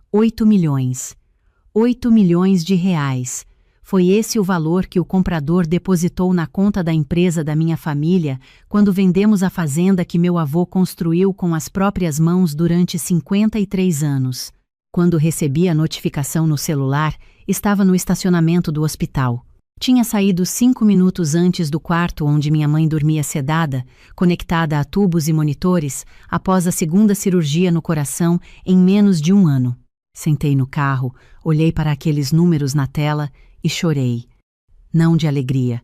8 milhões. 8 milhões de reais. Foi esse o valor que o comprador depositou na conta da empresa da minha família quando vendemos a fazenda que meu avô construiu com as próprias mãos durante 53 anos. Quando recebi a notificação no celular, estava no estacionamento do hospital. Tinha saído 5 minutos antes do quarto onde minha mãe dormia sedada, conectada a tubos e monitores, após a segunda cirurgia no coração em menos de 1 ano. Sentei no carro, olhei para aqueles números na tela e chorei. Não de alegria.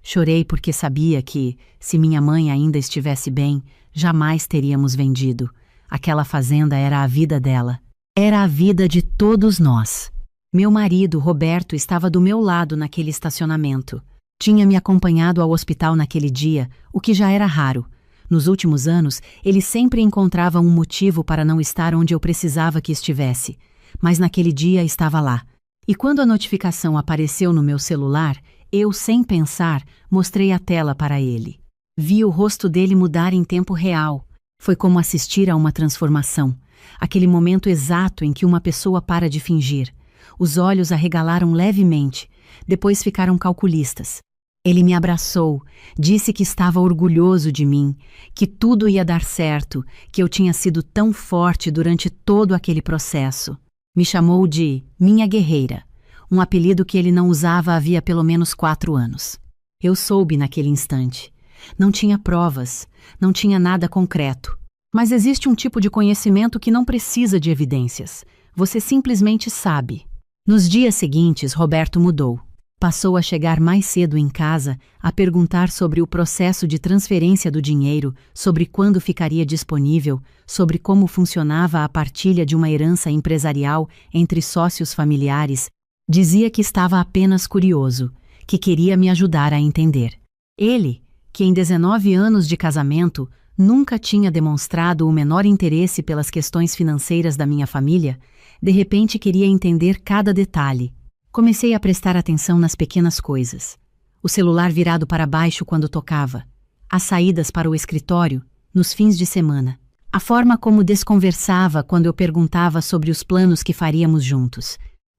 Chorei porque sabia que, se minha mãe ainda estivesse bem, jamais teríamos vendido. Aquela fazenda era a vida dela. Era a vida de todos nós. Meu marido, Roberto, estava do meu lado naquele estacionamento. Tinha me acompanhado ao hospital naquele dia, o que já era raro. Nos últimos anos, ele sempre encontrava um motivo para não estar onde eu precisava que estivesse. Mas naquele dia estava lá. E quando a notificação apareceu no meu celular, eu, sem pensar, mostrei a tela para ele. Vi o rosto dele mudar em tempo real. Foi como assistir a uma transformação. Aquele momento exato em que uma pessoa para de fingir. Os olhos arregalaram levemente, depois ficaram calculistas. Ele me abraçou, disse que estava orgulhoso de mim, que tudo ia dar certo, que eu tinha sido tão forte durante todo aquele processo. Me chamou de minha guerreira, um apelido que ele não usava havia pelo menos 4 anos. Eu soube naquele instante. Não tinha provas, não tinha nada concreto. Mas existe um tipo de conhecimento que não precisa de evidências. Você simplesmente sabe. Nos dias seguintes, Roberto mudou. Passou a chegar mais cedo em casa, a perguntar sobre o processo de transferência do dinheiro, sobre quando ficaria disponível, sobre como funcionava a partilha de uma herança empresarial entre sócios familiares. Dizia que estava apenas curioso, que queria me ajudar a entender. Ele, que em 19 anos de casamento, nunca tinha demonstrado o menor interesse pelas questões financeiras da minha família, de repente queria entender cada detalhe. Comecei a prestar atenção nas pequenas coisas. O celular virado para baixo quando tocava. As saídas para o escritório, nos fins de semana. A forma como desconversava quando eu perguntava sobre os planos que faríamos juntos.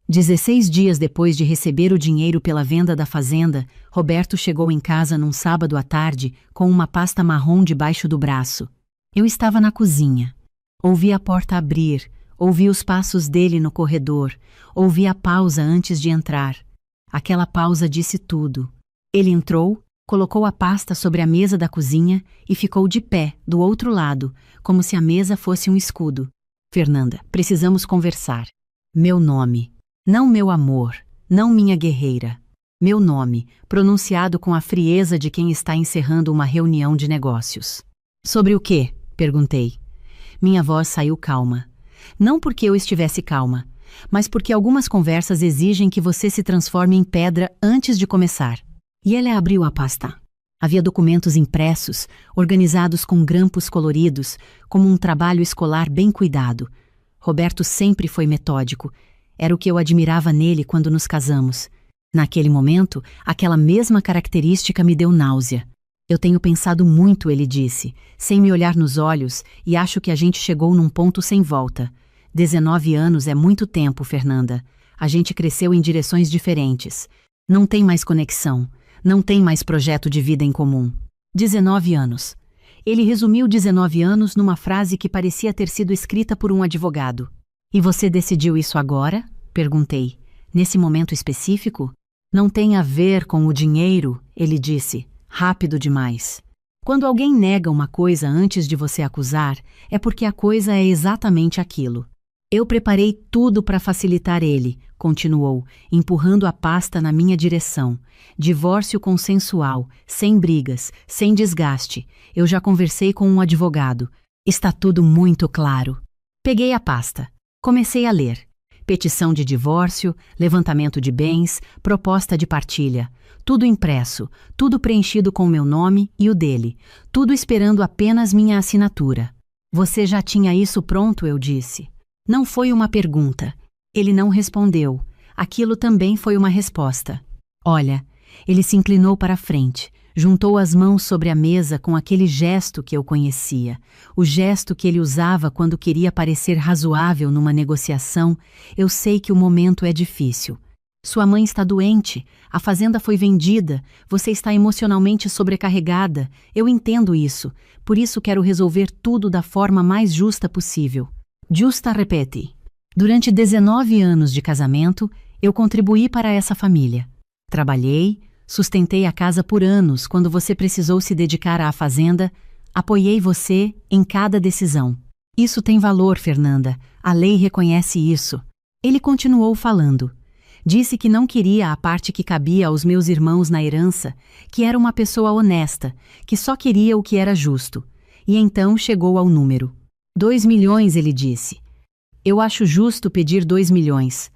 16 dias depois de receber o dinheiro pela venda da fazenda, Roberto chegou em casa num sábado à tarde com uma pasta marrom debaixo do braço. Eu estava na cozinha. Ouvi a porta abrir, ouvi os passos dele no corredor, ouvi a pausa antes de entrar. Aquela pausa disse tudo. Ele entrou, colocou a pasta sobre a mesa da cozinha e ficou de pé, do outro lado, como se a mesa fosse um escudo. Fernanda, precisamos conversar. Meu nome. Não meu amor, não minha guerreira. Meu nome, pronunciado com a frieza de quem está encerrando uma reunião de negócios. Sobre o quê? Perguntei. Minha voz saiu calma. Não porque eu estivesse calma, mas porque algumas conversas exigem que você se transforme em pedra antes de começar. E ela abriu a pasta. Havia documentos impressos, organizados com grampos coloridos, como um trabalho escolar bem cuidado. Roberto sempre foi metódico. Era o que eu admirava nele quando nos casamos. Naquele momento, aquela mesma característica me deu náusea. Eu tenho pensado muito, ele disse, sem me olhar nos olhos, e acho que a gente chegou num ponto sem volta. 19 anos é muito tempo, Fernanda. A gente cresceu em direções diferentes. Não tem mais conexão. Não tem mais projeto de vida em comum. 19 anos. Ele resumiu 19 anos numa frase que parecia ter sido escrita por um advogado. E você decidiu isso agora? Perguntei. Nesse momento específico? Não tem a ver com o dinheiro, ele disse. Rápido demais. Quando alguém nega uma coisa antes de você acusar, é porque a coisa é exatamente aquilo. Eu preparei tudo para facilitar ele, continuou, empurrando a pasta na minha direção. Divórcio consensual, sem brigas, sem desgaste. Eu já conversei com um advogado. Está tudo muito claro. Peguei a pasta. Comecei a ler. Petição de divórcio, levantamento de bens, proposta de partilha. Tudo impresso, tudo preenchido com meu nome e o dele. Tudo esperando apenas minha assinatura. Você já tinha isso pronto, eu disse. Não foi uma pergunta. Ele não respondeu. Aquilo também foi uma resposta. Olha, ele se inclinou para a frente, Juntou as mãos sobre a mesa com aquele gesto que eu conhecia, o gesto que ele usava quando queria parecer razoável numa negociação. Eu sei que o momento é difícil. Sua mãe está doente, a fazenda foi vendida, você está emocionalmente sobrecarregada, eu entendo isso, por isso quero resolver tudo da forma mais justa possível. Justa repete. Durante 19 anos de casamento, eu contribuí para essa família. Trabalhei, sustentei a casa por anos quando você precisou se dedicar à fazenda, apoiei você em cada decisão. Isso tem valor, Fernanda, a lei reconhece isso. Ele continuou falando. Disse que não queria a parte que cabia aos meus irmãos na herança, que era uma pessoa honesta, que só queria o que era justo. E então chegou ao número. 2 milhões, ele disse. Eu acho justo pedir 2 milhões.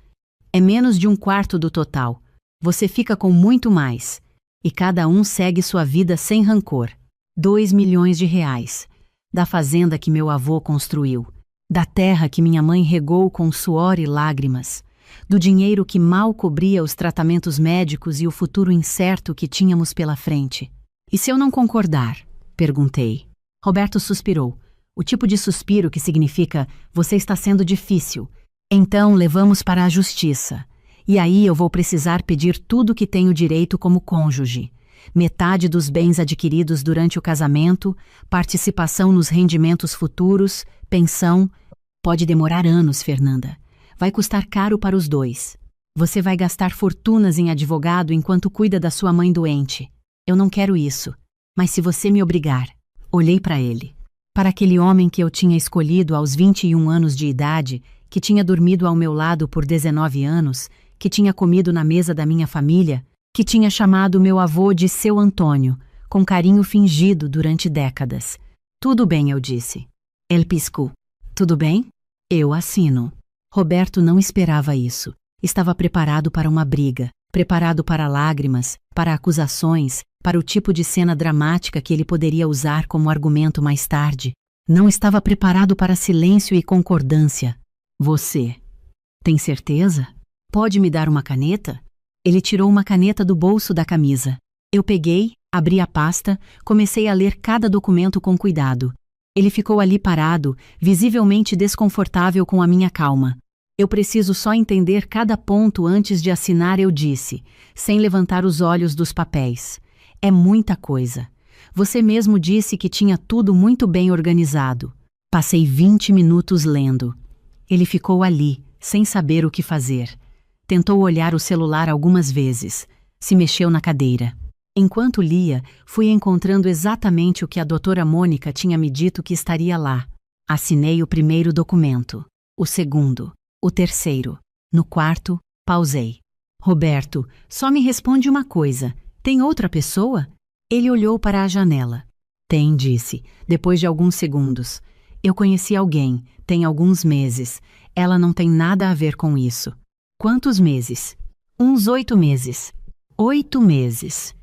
É menos de 1/4 do total. Você fica com muito mais. E cada um segue sua vida sem rancor. 2 milhões de reais. Da fazenda que meu avô construiu. Da terra que minha mãe regou com suor e lágrimas. Do dinheiro que mal cobria os tratamentos médicos e o futuro incerto que tínhamos pela frente. E se eu não concordar? Perguntei. Roberto suspirou. O tipo de suspiro que significa, você está sendo difícil. Então levamos para a justiça. E aí eu vou precisar pedir tudo que tenho direito como cônjuge. Metade dos bens adquiridos durante o casamento, participação nos rendimentos futuros, pensão. Pode demorar anos, Fernanda. Vai custar caro para os dois. Você vai gastar fortunas em advogado enquanto cuida da sua mãe doente. Eu não quero isso. Mas se você me obrigar... Olhei para ele. Para aquele homem que eu tinha escolhido aos 21 anos de idade, que tinha dormido ao meu lado por 19 anos, que tinha comido na mesa da minha família, que tinha chamado meu avô de seu Antônio, com carinho fingido durante décadas. Tudo bem, eu disse. Ele piscou. Tudo bem? Eu assino. Roberto não esperava isso. Estava preparado para uma briga, preparado para lágrimas, para acusações, para o tipo de cena dramática que ele poderia usar como argumento mais tarde. Não estava preparado para silêncio e concordância. Você. Tem certeza? Pode me dar uma caneta? Ele tirou uma caneta do bolso da camisa. Eu peguei, abri a pasta, comecei a ler cada documento com cuidado. Ele ficou ali parado, visivelmente desconfortável com a minha calma. Eu preciso só entender cada ponto antes de assinar, eu disse, sem levantar os olhos dos papéis. É muita coisa. Você mesmo disse que tinha tudo muito bem organizado. Passei 20 minutos lendo. Ele ficou ali, sem saber o que fazer. Tentou olhar o celular algumas vezes. Se mexeu na cadeira. Enquanto lia, fui encontrando exatamente o que a doutora Mônica tinha me dito que estaria lá. Assinei o primeiro documento, o segundo, o terceiro. No quarto, pausei. Roberto, só me responde uma coisa. Tem outra pessoa? Ele olhou para a janela. Tem, disse, depois de alguns segundos. Eu conheci alguém, tem alguns meses. Ela não tem nada a ver com isso. Quantos meses? Uns 8 meses. 8 meses.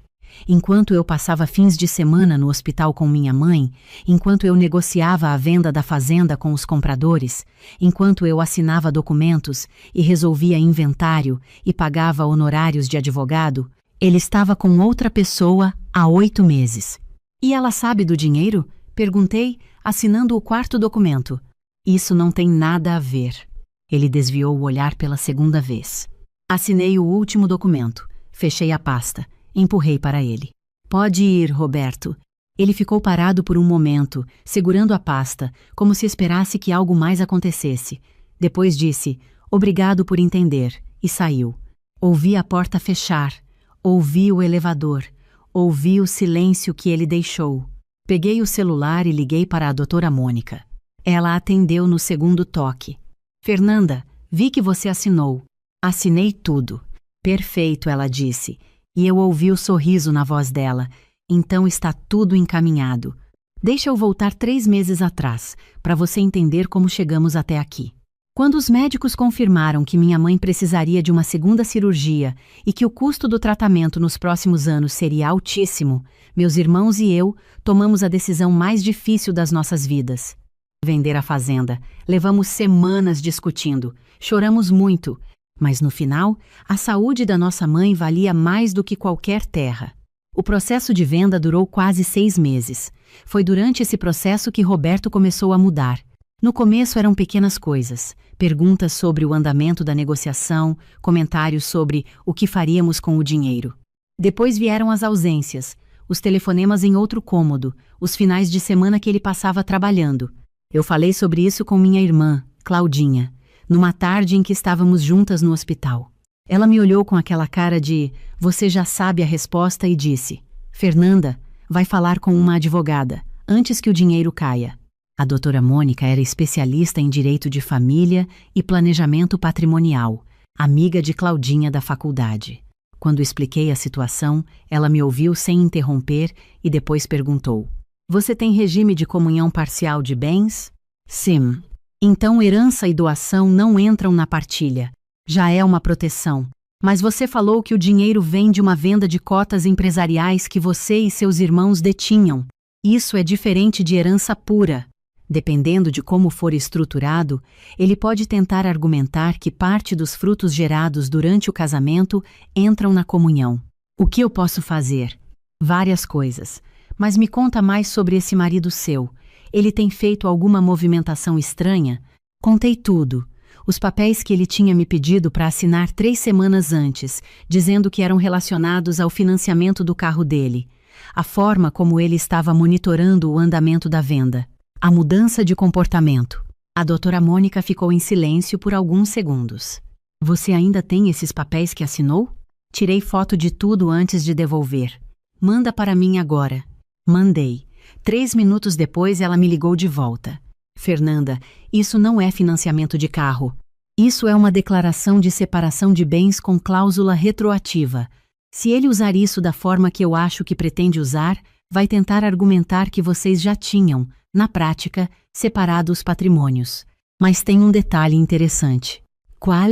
Enquanto eu passava fins de semana no hospital com minha mãe, enquanto eu negociava a venda da fazenda com os compradores, enquanto eu assinava documentos e resolvia inventário e pagava honorários de advogado, ele estava com outra pessoa há 8 meses. E ela sabe do dinheiro? Perguntei, assinando o quarto documento. Isso não tem nada a ver. Ele desviou o olhar pela segunda vez. Assinei o último documento. Fechei a pasta. Empurrei para ele. Pode ir, Roberto. Ele ficou parado por um momento, segurando a pasta, como se esperasse que algo mais acontecesse. Depois disse, obrigado por entender, e saiu. Ouvi a porta fechar. Ouvi o elevador. Ouvi o silêncio que ele deixou. Peguei o celular e liguei para a doutora Mônica. Ela atendeu no segundo toque. Fernanda, vi que você assinou. Assinei tudo. Perfeito, ela disse. E eu ouvi o sorriso na voz dela. Então está tudo encaminhado. Deixa eu voltar 3 meses atrás, para você entender como chegamos até aqui. Quando os médicos confirmaram que minha mãe precisaria de uma segunda cirurgia e que o custo do tratamento nos próximos anos seria altíssimo, meus irmãos e eu tomamos a decisão mais difícil das nossas vidas. Vender a fazenda. Levamos semanas discutindo. Choramos muito. Mas no final, a saúde da nossa mãe valia mais do que qualquer terra. O processo de venda durou quase 6 meses. Foi durante esse processo que Roberto começou a mudar. No começo eram pequenas coisas, perguntas sobre o andamento da negociação, comentários sobre o que faríamos com o dinheiro. Depois vieram as ausências, os telefonemas em outro cômodo, os finais de semana que ele passava trabalhando. Eu falei sobre isso com minha irmã, Claudinha, numa tarde em que estávamos juntas no hospital. Ela me olhou com aquela cara de "você já sabe a resposta" e disse: "Fernanda, vai falar com uma advogada, antes que o dinheiro caia." A doutora Mônica era especialista em direito de família e planejamento patrimonial, amiga de Claudinha da faculdade. Quando expliquei a situação, ela me ouviu sem interromper e depois perguntou: "Você tem regime de comunhão parcial de bens?" "Sim." "Então herança e doação não entram na partilha. Já é uma proteção. Mas você falou que o dinheiro vem de uma venda de cotas empresariais que você e seus irmãos detinham. Isso é diferente de herança pura. Dependendo de como for estruturado, ele pode tentar argumentar que parte dos frutos gerados durante o casamento entram na comunhão. O que eu posso fazer?" "Várias coisas. Mas me conta mais sobre esse marido seu. Ele tem feito alguma movimentação estranha?" Contei tudo. Os papéis que ele tinha me pedido para assinar 3 semanas antes, dizendo que eram relacionados ao financiamento do carro dele. A forma como ele estava monitorando o andamento da venda. A mudança de comportamento. A doutora Mônica ficou em silêncio por alguns segundos. "Você ainda tem esses papéis que assinou?" "Tirei foto de tudo antes de devolver." "Manda para mim agora." Mandei. 3 minutos depois ela me ligou de volta. "Fernanda, isso não é financiamento de carro. Isso é uma declaração de separação de bens com cláusula retroativa. Se ele usar isso da forma que eu acho que pretende usar, vai tentar argumentar que vocês já tinham, na prática, separado os patrimônios. Mas tem um detalhe interessante." "Qual?"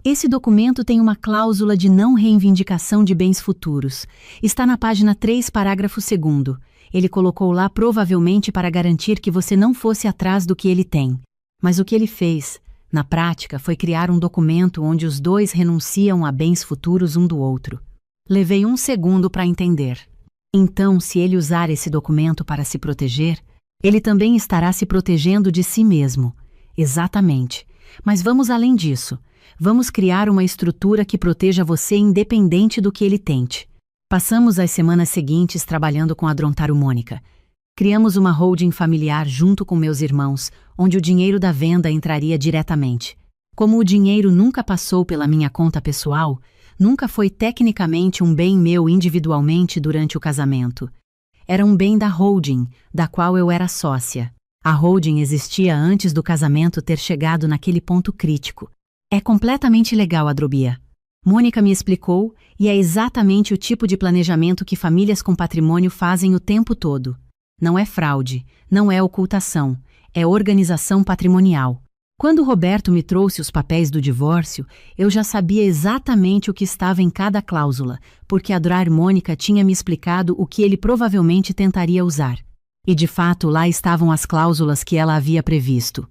"Esse documento tem uma cláusula de não reivindicação de bens futuros. Está na página 3, parágrafo 2º. Ele colocou lá provavelmente para garantir que você não fosse atrás do que ele tem. Mas o que ele fez, na prática, foi criar um documento onde os dois renunciam a bens futuros um do outro." Levei 1 segundo para entender. "Então, se ele usar esse documento para se proteger, ele também estará se protegendo de si mesmo." "Exatamente. Mas vamos além disso. Vamos criar uma estrutura que proteja você independente do que ele tente." Passamos as semanas seguintes trabalhando com a Drontaro Mônica. Criamos uma holding familiar junto com meus irmãos, onde o dinheiro da venda entraria diretamente. Como o dinheiro nunca passou pela minha conta pessoal, nunca foi tecnicamente um bem meu individualmente durante o casamento. Era um bem da holding, da qual eu era sócia. A holding existia antes do casamento ter chegado naquele ponto crítico. "É completamente legal, Adrobia." Mônica me explicou, e é exatamente o tipo de planejamento que famílias com patrimônio fazem o tempo todo. Não é fraude, não é ocultação, é organização patrimonial. Quando Roberto me trouxe os papéis do divórcio, eu já sabia exatamente o que estava em cada cláusula, porque a Drar Mônica tinha me explicado o que ele provavelmente tentaria usar. E de fato lá estavam as cláusulas que ela havia previsto.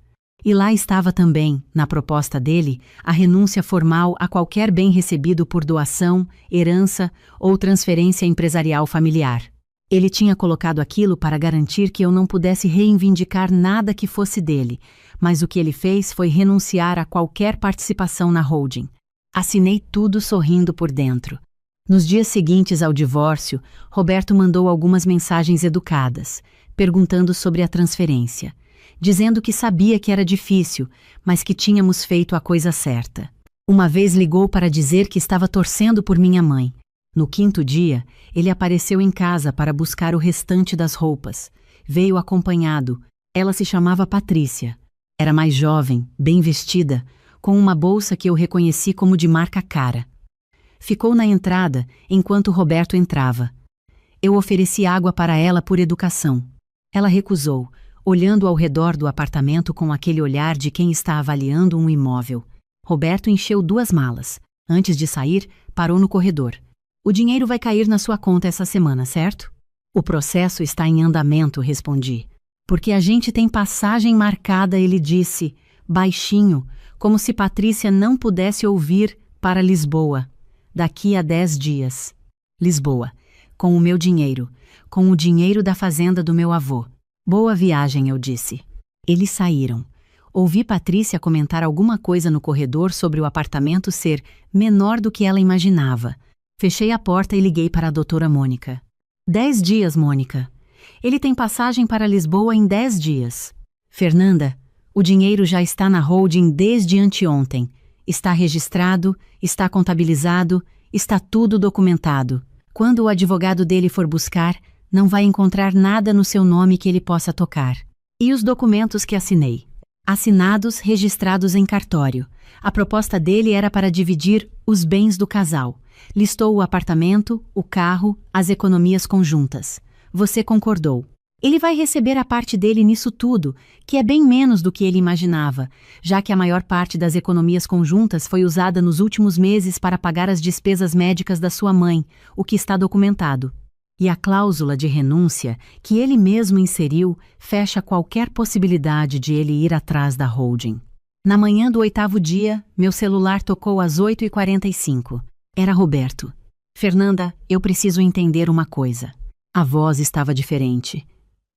E lá estava também, na proposta dele, a renúncia formal a qualquer bem recebido por doação, herança ou transferência empresarial familiar. Ele tinha colocado aquilo para garantir que eu não pudesse reivindicar nada que fosse dele, mas o que ele fez foi renunciar a qualquer participação na holding. Assinei tudo sorrindo por dentro. Nos dias seguintes ao divórcio, Roberto mandou algumas mensagens educadas, perguntando sobre a transferência, dizendo que sabia que era difícil, mas que tínhamos feito a coisa certa. Uma vez ligou para dizer que estava torcendo por minha mãe. No 5º dia, ele apareceu em casa para buscar o restante das roupas. Veio acompanhado. Ela se chamava Patrícia. Era mais jovem, bem vestida, com uma bolsa que eu reconheci como de marca cara. Ficou na entrada enquanto Roberto entrava. Eu ofereci água para ela por educação. Ela recusou, olhando ao redor do apartamento com aquele olhar de quem está avaliando um imóvel. Roberto encheu 2 malas. Antes de sair, parou no corredor. "O dinheiro vai cair na sua conta essa semana, certo?" "O processo está em andamento", respondi. "Porque a gente tem passagem marcada", ele disse, baixinho, como se Patrícia não pudesse ouvir, para Lisboa. "Daqui a 10 dias." "Lisboa. Com o meu dinheiro. Com o dinheiro da fazenda do meu avô. Boa viagem, eu disse. Eles saíram. Ouvi Patrícia comentar alguma coisa no corredor sobre o apartamento ser menor do que ela imaginava. Fechei a porta e liguei para a doutora Mônica. 10 dias, Mônica. Ele tem passagem para Lisboa em 10 dias. Fernanda, o dinheiro já está na holding desde anteontem. Está registrado, está contabilizado, está tudo documentado. Quando o advogado dele for buscar, não vai encontrar nada no seu nome que ele possa tocar. E os documentos que assinei? Assinados, registrados em cartório. A proposta dele era para dividir os bens do casal. Listou o apartamento, o carro, as economias conjuntas. Você concordou. Ele vai receber a parte dele nisso tudo, que é bem menos do que ele imaginava, já que a maior parte das economias conjuntas foi usada nos últimos meses para pagar as despesas médicas da sua mãe, o que está documentado. E a cláusula de renúncia, que ele mesmo inseriu, fecha qualquer possibilidade de ele ir atrás da holding. Na manhã do 8º dia, meu celular tocou às 8h45. Era Roberto. Fernanda, eu preciso entender uma coisa. A voz estava diferente,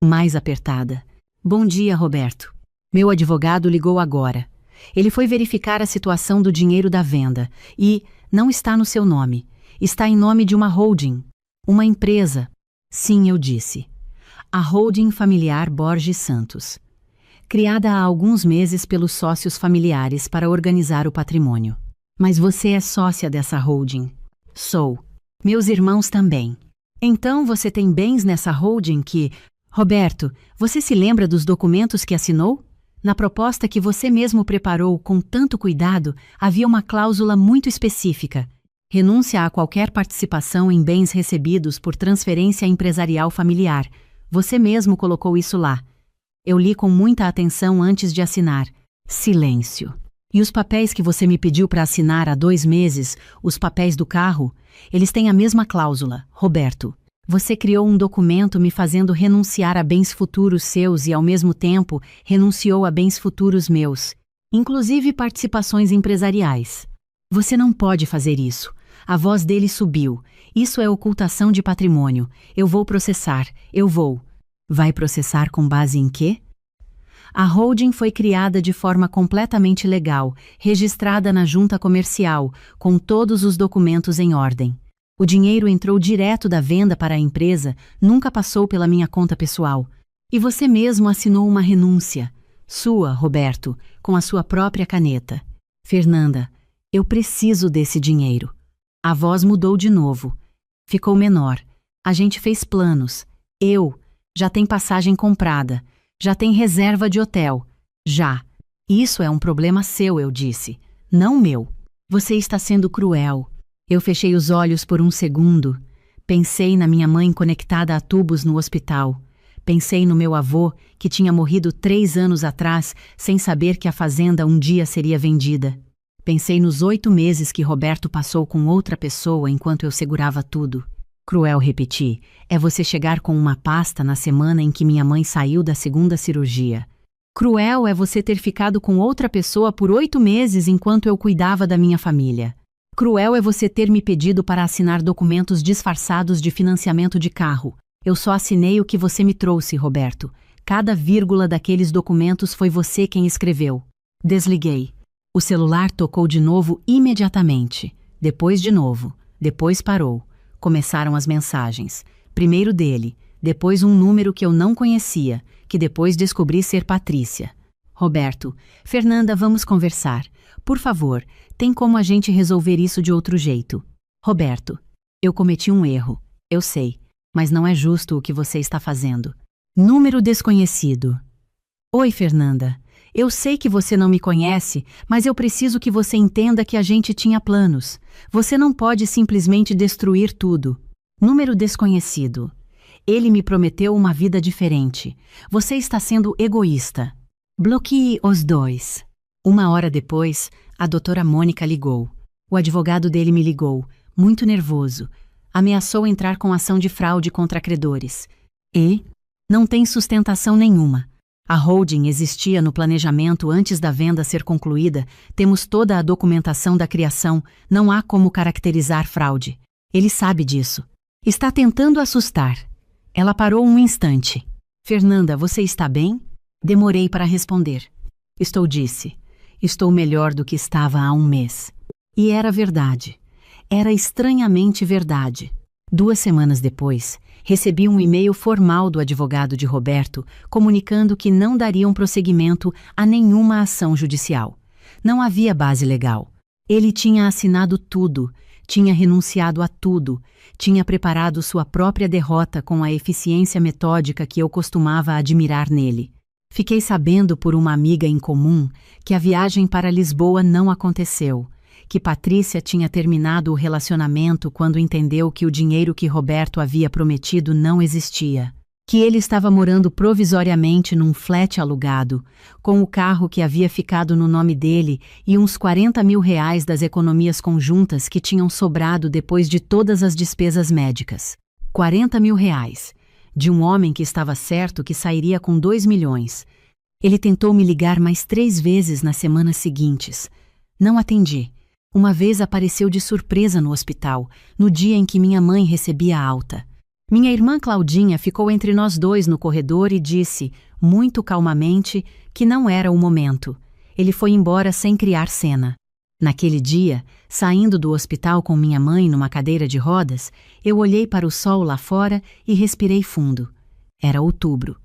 mais apertada. Bom dia, Roberto. Meu advogado ligou agora. Ele foi verificar a situação do dinheiro da venda e não está no seu nome. Está em nome de uma holding. Uma empresa. Sim, eu disse. A holding familiar Borges Santos. Criada há alguns meses pelos sócios familiares para organizar o patrimônio. Mas você é sócia dessa holding. Sou. Meus irmãos também. Então você tem bens nessa holding que... Roberto, você se lembra dos documentos que assinou? Na proposta que você mesmo preparou com tanto cuidado, havia uma cláusula muito específica. Renúncia a qualquer participação em bens recebidos por transferência empresarial familiar. Você mesmo colocou isso lá. Eu li com muita atenção antes de assinar. Silêncio. E os papéis que você me pediu para assinar há 2 meses, os papéis do carro, eles têm a mesma cláusula, Roberto. Você criou um documento me fazendo renunciar a bens futuros seus e, ao mesmo tempo, renunciou a bens futuros meus, inclusive participações empresariais. Você não pode fazer isso. A voz dele subiu. Isso é ocultação de patrimônio. Eu vou processar. Eu vou. Vai processar com base em quê? A holding foi criada de forma completamente legal, registrada na junta comercial, com todos os documentos em ordem. O dinheiro entrou direto da venda para a empresa, nunca passou pela minha conta pessoal. E você mesmo assinou uma renúncia. Sua, Roberto, com a sua própria caneta. Fernanda, eu preciso desse dinheiro. A voz mudou de novo. Ficou menor. A gente fez planos. Já tem passagem comprada. Já tem reserva de hotel. Já. Isso é um problema seu, eu disse. Não meu. Você está sendo cruel. Eu fechei os olhos por um segundo. Pensei na minha mãe conectada a tubos no hospital. Pensei no meu avô, que tinha morrido 3 anos atrás, sem saber que a fazenda um dia seria vendida. Pensei nos 8 meses que Roberto passou com outra pessoa enquanto eu segurava tudo. Cruel, repeti, é você chegar com uma pasta na semana em que minha mãe saiu da 2ª cirurgia. Cruel é você ter ficado com outra pessoa por 8 meses enquanto eu cuidava da minha família. Cruel é você ter me pedido para assinar documentos disfarçados de financiamento de carro. Eu só assinei o que você me trouxe, Roberto. Cada vírgula daqueles documentos foi você quem escreveu. Desliguei. O celular tocou de novo imediatamente. Depois de novo. Depois parou. Começaram as mensagens. Primeiro dele, depois um número que eu não conhecia, que depois descobri ser Patrícia. Roberto, Fernanda, vamos conversar. Por favor, tem como a gente resolver isso de outro jeito? Roberto, eu cometi um erro. Eu sei, mas não é justo o que você está fazendo. Número desconhecido. Oi, Fernanda. Eu sei que você não me conhece, mas eu preciso que você entenda que a gente tinha planos. Você não pode simplesmente destruir tudo. Número desconhecido. Ele me prometeu uma vida diferente. Você está sendo egoísta. Bloqueie os dois. 1 hora depois, a doutora Mônica ligou. O advogado dele me ligou, muito nervoso. Ameaçou entrar com ação de fraude contra credores. E? Não tem sustentação nenhuma. A holding existia no planejamento antes da venda ser concluída, temos toda a documentação da criação, não há como caracterizar fraude. Ele sabe disso. Está tentando assustar. Ela parou um instante. Fernanda, você está bem? Demorei para responder. Estou, disse. Estou melhor do que estava há um mês. E era verdade. Era estranhamente verdade. 2 semanas depois, recebi um e-mail formal do advogado de Roberto comunicando que não dariam prosseguimento a nenhuma ação judicial. Não havia base legal. Ele tinha assinado tudo, tinha renunciado a tudo, tinha preparado sua própria derrota com a eficiência metódica que eu costumava admirar nele. Fiquei sabendo por uma amiga em comum que a viagem para Lisboa não aconteceu, que Patrícia tinha terminado o relacionamento quando entendeu que o dinheiro que Roberto havia prometido não existia, que ele estava morando provisoriamente num flat alugado, com o carro que havia ficado no nome dele e uns 40 mil reais das economias conjuntas que tinham sobrado depois de todas as despesas médicas. 40 mil reais, de um homem que estava certo que sairia com 2 milhões. Ele tentou me ligar mais 3 vezes nas semanas seguintes. Não atendi. Uma vez apareceu de surpresa no hospital, no dia em que minha mãe recebia a alta. Minha irmã Claudinha ficou entre nós dois no corredor e disse, muito calmamente, que não era o momento. Ele foi embora sem criar cena. Naquele dia, saindo do hospital com minha mãe numa cadeira de rodas, eu olhei para o sol lá fora e respirei fundo. Era outubro.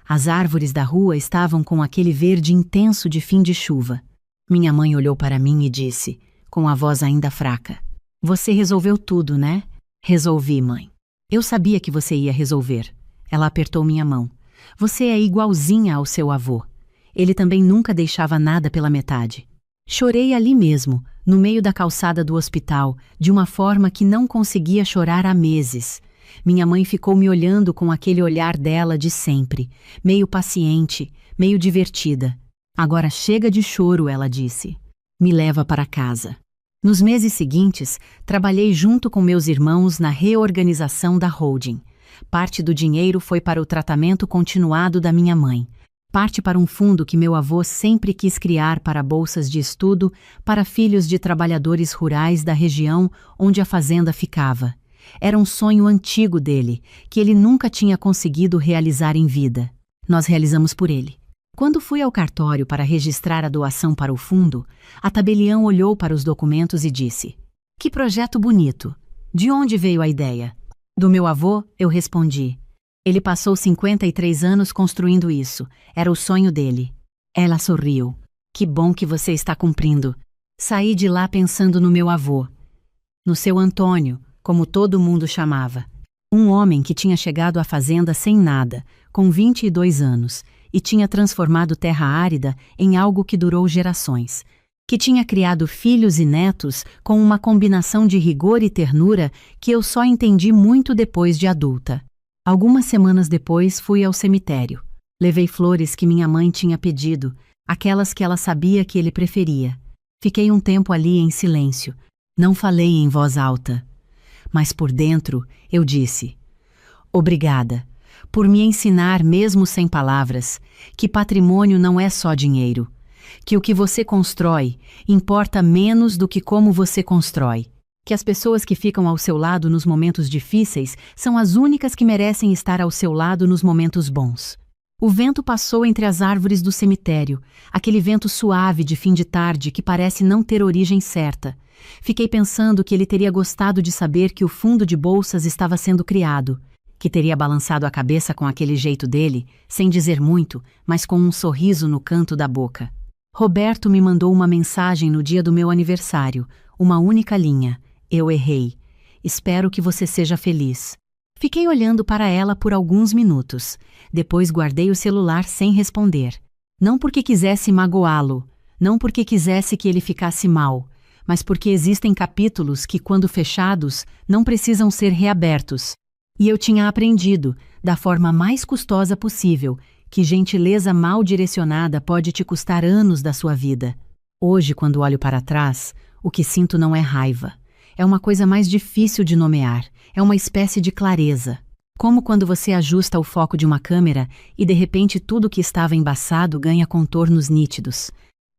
As árvores da rua estavam com aquele verde intenso de fim de chuva. Minha mãe olhou para mim e disse, com a voz ainda fraca, "Você resolveu tudo, né?" "Resolvi, mãe." "Eu sabia que você ia resolver." Ela apertou minha mão. "Você é igualzinha ao seu avô. Ele também nunca deixava nada pela metade." Chorei ali mesmo, no meio da calçada do hospital, de uma forma que não conseguia chorar há meses. Minha mãe ficou me olhando com aquele olhar dela de sempre, meio paciente, meio divertida. "Agora chega de choro", ela disse. "Me leva para casa." Nos meses seguintes, trabalhei junto com meus irmãos na reorganização da holding. Parte do dinheiro foi para o tratamento continuado da minha mãe. Parte para um fundo que meu avô sempre quis criar para bolsas de estudo para filhos de trabalhadores rurais da região onde a fazenda ficava. Era um sonho antigo dele, que ele nunca tinha conseguido realizar em vida. Nós realizamos por ele. Quando fui ao cartório para registrar a doação para o fundo, a tabelião olhou para os documentos e disse, "Que projeto bonito! De onde veio a ideia?" "Do meu avô", eu respondi. "Ele passou 53 anos construindo isso. Era o sonho dele." Ela sorriu. "Que bom que você está cumprindo." Saí de lá pensando no meu avô. No seu Antônio, como todo mundo chamava. Um homem que tinha chegado à fazenda sem nada, com 22 anos, e tinha transformado terra árida em algo que durou gerações, que tinha criado filhos e netos com uma combinação de rigor e ternura que eu só entendi muito depois de adulta. Algumas semanas depois fui ao cemitério. Levei flores que minha mãe tinha pedido, aquelas que ela sabia que ele preferia. Fiquei um tempo ali em silêncio. Não falei em voz alta. Mas por dentro eu disse, "Obrigada por me ensinar, mesmo sem palavras, que patrimônio não é só dinheiro, que o que você constrói importa menos do que como você constrói, que as pessoas que ficam ao seu lado nos momentos difíceis são as únicas que merecem estar ao seu lado nos momentos bons." O vento passou entre as árvores do cemitério, aquele vento suave de fim de tarde que parece não ter origem certa. Fiquei pensando que ele teria gostado de saber que o fundo de bolsas estava sendo criado, que teria balançado a cabeça com aquele jeito dele, sem dizer muito, mas com um sorriso no canto da boca. Roberto me mandou uma mensagem no dia do meu aniversário, uma única linha. "Eu errei. Espero que você seja feliz." Fiquei olhando para ela por alguns minutos. Depois guardei o celular sem responder. Não porque quisesse magoá-lo, não porque quisesse que ele ficasse mal, mas porque existem capítulos que, quando fechados, não precisam ser reabertos. E eu tinha aprendido, da forma mais custosa possível, que gentileza mal direcionada pode te custar anos da sua vida. Hoje, quando olho para trás, o que sinto não é raiva. É uma coisa mais difícil de nomear, é uma espécie de clareza. Como quando você ajusta o foco de uma câmera e de repente tudo que estava embaçado ganha contornos nítidos.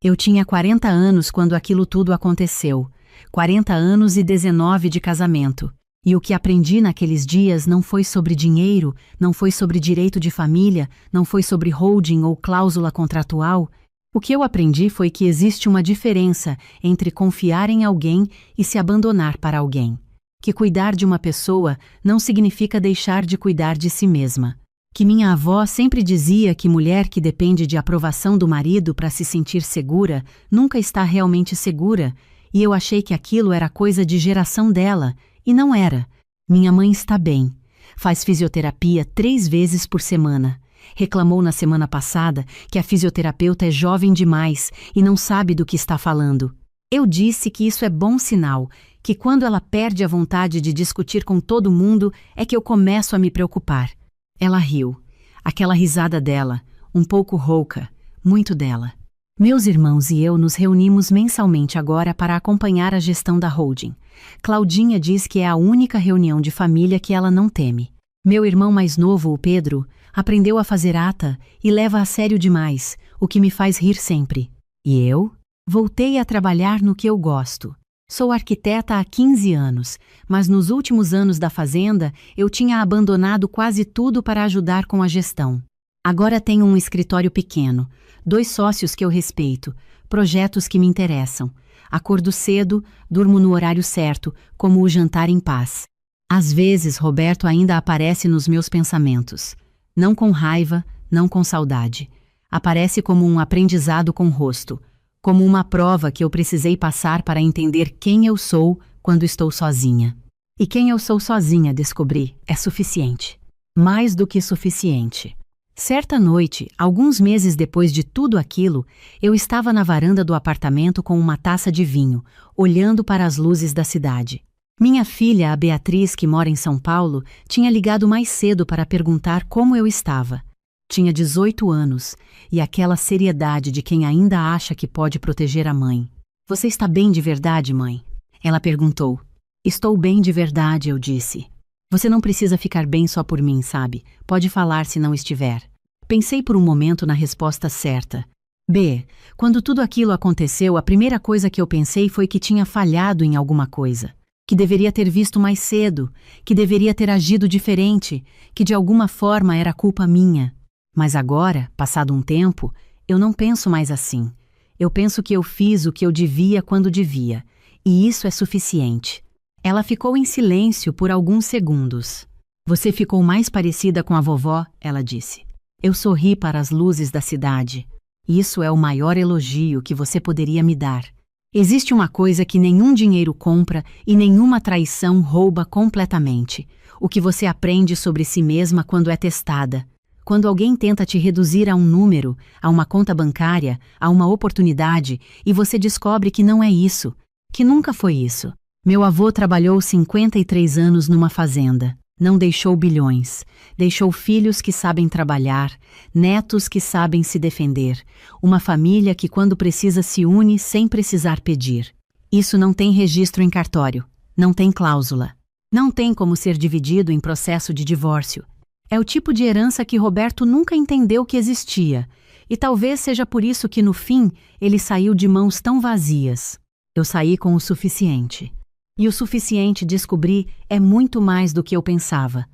Eu tinha 40 anos quando aquilo tudo aconteceu. 40 anos e 19 de casamento. E o que aprendi naqueles dias não foi sobre dinheiro, não foi sobre direito de família, não foi sobre holding ou cláusula contratual. O que eu aprendi foi que existe uma diferença entre confiar em alguém e se abandonar para alguém. Que cuidar de uma pessoa não significa deixar de cuidar de si mesma. Que minha avó sempre dizia que mulher que depende de aprovação do marido para se sentir segura nunca está realmente segura, e eu achei que aquilo era coisa de geração dela, e não era. Minha mãe está bem. Faz fisioterapia 3 vezes por semana. Reclamou na semana passada que a fisioterapeuta é jovem demais e não sabe do que está falando. Eu disse que isso é bom sinal, que quando ela perde a vontade de discutir com todo mundo é que eu começo a me preocupar. Ela riu. Aquela risada dela, um pouco rouca, muito dela. Meus irmãos e eu nos reunimos mensalmente agora para acompanhar a gestão da holding. Claudinha diz que é a única reunião de família que ela não teme. Meu irmão mais novo, o Pedro, aprendeu a fazer ata e leva a sério demais, o que me faz rir sempre. E eu? Voltei a trabalhar no que eu gosto. Sou arquiteta há 15 anos, mas nos últimos anos da fazenda eu tinha abandonado quase tudo para ajudar com a gestão. Agora tenho um escritório pequeno, 2 sócios que eu respeito, projetos que me interessam. Acordo cedo, durmo no horário certo, como o jantar em paz. Às vezes, Roberto ainda aparece nos meus pensamentos. Não com raiva, não com saudade. Aparece como um aprendizado com rosto, como uma prova que eu precisei passar para entender quem eu sou quando estou sozinha. E quem eu sou sozinha, descobri, é suficiente. Mais do que suficiente. Certa noite, alguns meses depois de tudo aquilo, eu estava na varanda do apartamento com uma taça de vinho, olhando para as luzes da cidade. Minha filha, a Beatriz, que mora em São Paulo, tinha ligado mais cedo para perguntar como eu estava. Tinha 18 anos, e aquela seriedade de quem ainda acha que pode proteger a mãe. Você está bem de verdade, mãe? Ela perguntou. Estou bem de verdade, eu disse. Você não precisa ficar bem só por mim, sabe? Pode falar se não estiver. Pensei por um momento na resposta certa. B. Quando tudo aquilo aconteceu, a primeira coisa que eu pensei foi que tinha falhado em alguma coisa. Que deveria ter visto mais cedo, que deveria ter agido diferente, que de alguma forma era culpa minha. Mas agora, passado um tempo, eu não penso mais assim. Eu penso que eu fiz o que eu devia quando devia, e isso é suficiente. Ela ficou em silêncio por alguns segundos. Você ficou mais parecida com a vovó, ela disse. Eu sorri para as luzes da cidade. Isso é o maior elogio que você poderia me dar. Existe uma coisa que nenhum dinheiro compra e nenhuma traição rouba completamente. O que você aprende sobre si mesma quando é testada. Quando alguém tenta te reduzir a um número, a uma conta bancária, a uma oportunidade, e você descobre que não é isso, que nunca foi isso. Meu avô trabalhou 53 anos numa fazenda. Não deixou bilhões. Deixou filhos que sabem trabalhar, netos que sabem se defender, uma família que quando precisa se une sem precisar pedir. Isso não tem registro em cartório. Não tem cláusula. Não tem como ser dividido em processo de divórcio. É o tipo de herança que Roberto nunca entendeu que existia, e talvez seja por isso que no fim ele saiu de mãos tão vazias. Eu saí com o suficiente. E o suficiente, descobri, é muito mais do que eu pensava.